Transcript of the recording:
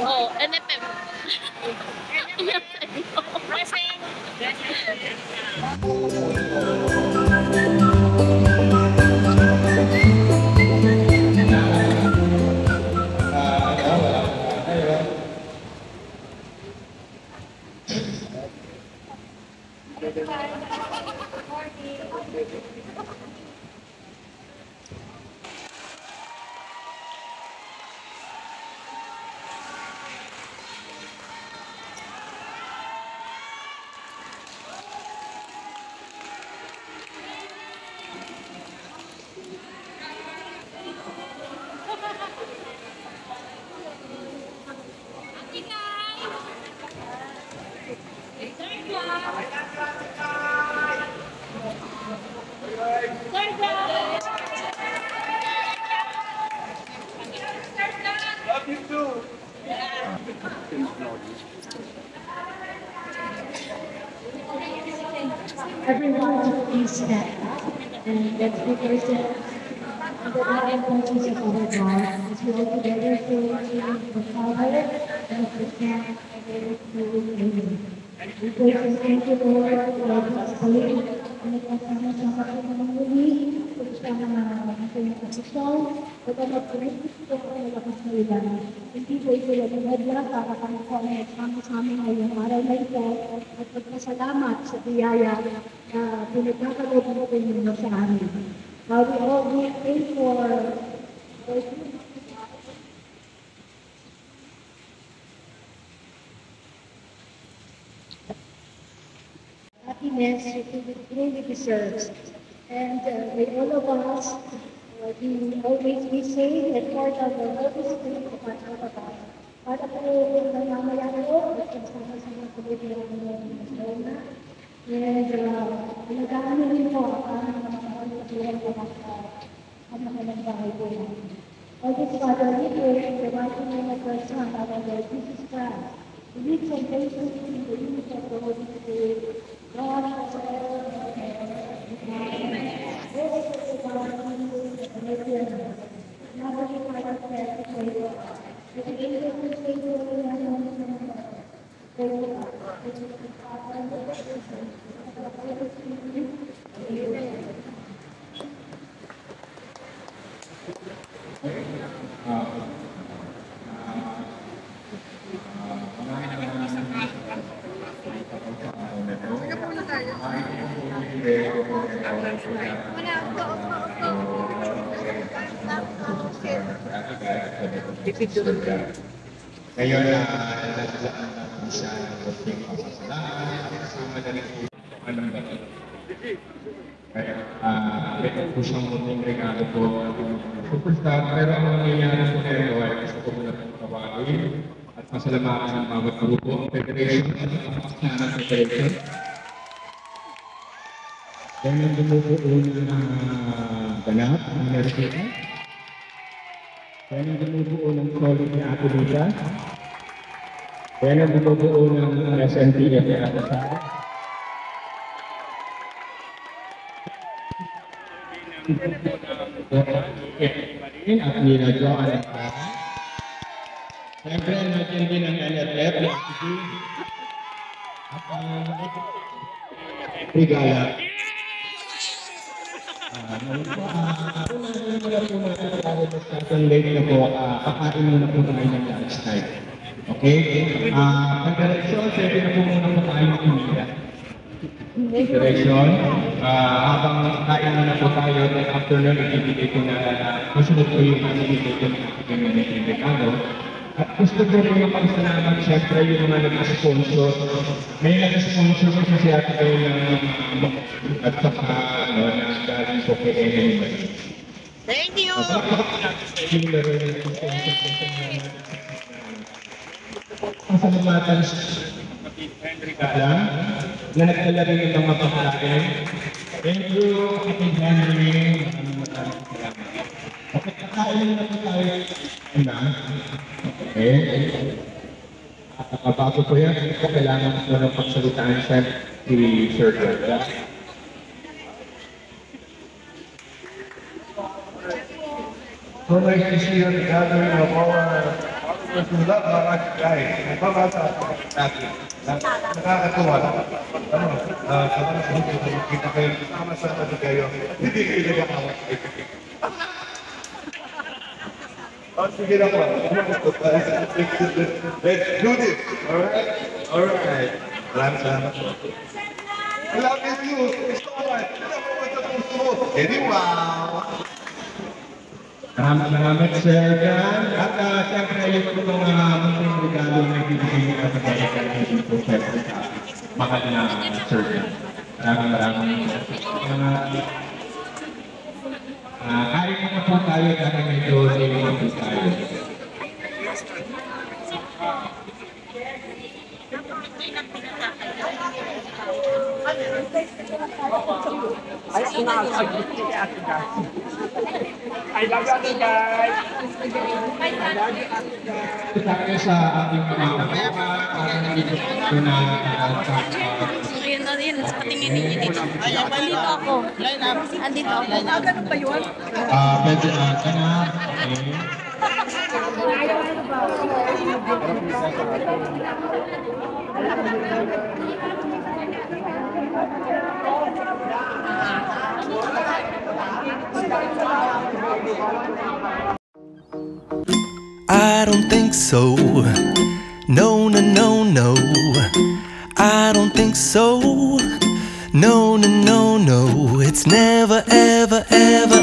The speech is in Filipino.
Oh, NFM. Everyone please stand up and let's be present in the divine presence of our God as we all together pray to the Father and of the Son and of the Holy Spirit. We pray and thank you, Lord, for this day and nagkasama-sama ko naman muli sa mga posisyon o pag-apurito ko ang malakas na ilan. Hindi po ito lang para kami po ay sama-sama ngayong araw na ito at pagpasalamat sa biyaya na pinagkakaloob mo po ninyo sa amin. We all pray for happiness it truly deserves. And may all of us, we always we say that for the Holy Spirit of our God. Para po mamaya po, at kasama-sama po dito ng Roma. And pinag-aano rin po ang mga pagkakulang ang mga bahay po namin. All this Father, we pray in the mighty name of our Son, our Lord Jesus Christ. We need some patience in the unity of the Holy Spirit. God has all Ngayon, naglalaan siya ng konting pasasalamat at kasama na rin po ng gato. Kaya, may po siyang munting regalo po superstar, pero ang nangyayari po na ito ay gusto ko muna pong tawagin at masalamatan ng bawat grupo, Federation at National Federation. Yan ang bumubuo ng ganap, ang Mercedes. Yan ang bumubuo ng solid ni Ate Lisa. Yan ang bumubuo ng SNTF ni Ate Sara. At Nina Joan. Siyempre, natin din ang NFF, at ang Regala. Late na po, kakain muna po tayo ng lunch time. Okay? Pag-direction, pwede na po muna po tayo ng media. Direction, habang kain muna po tayo, then afternoon, ibibigay ko na masunod po yung ibibigay ko ng aking mga Ricardo. At gusto ko rin yung pagsalamat, siyempre yung mga nag-sponsor. May nag-sponsor ko si Ate kayo ng at saka galing po kay everybody. Thank you! Pasalamatan sa kapatid Henry Gala na nagdala rin ng mga pagkain. Thank you, kapatid Henry. Maraming salamat. Okay, kakain na po tayo. Okay. Bago po yan, kailangan ko ng pagsalitaan siya si Sir Gerda. So nice to see you at the gathering of our followers who love mga guys. Nagbabasa ako natin. Nakakatuwa. Kapag sa hindi ko makita kayo, kasama sa tabi kayo, hindi kayo nagkakawa. Sige na po. Let's do this. Alright? Alright. Maraming salamat po. I love you. So much. Wow. Maraming sir dyan. At siyempre yun po mga munting regalo na ibibigay nila sa kanya po siyempre sa mahal na sir dyan. Maraming kain na po tayo dahil medyo naiwan po tayo. I love you guys. Tayo sa ating mga kapatid at dito na Yun na yun, sa patingin ninyo dito. Andito ako. Andito ako. Ganun ba yun? pwede ka na. I don't think so. No, no, no, no. I don't think so. No, no, no, no. It's never, ever, ever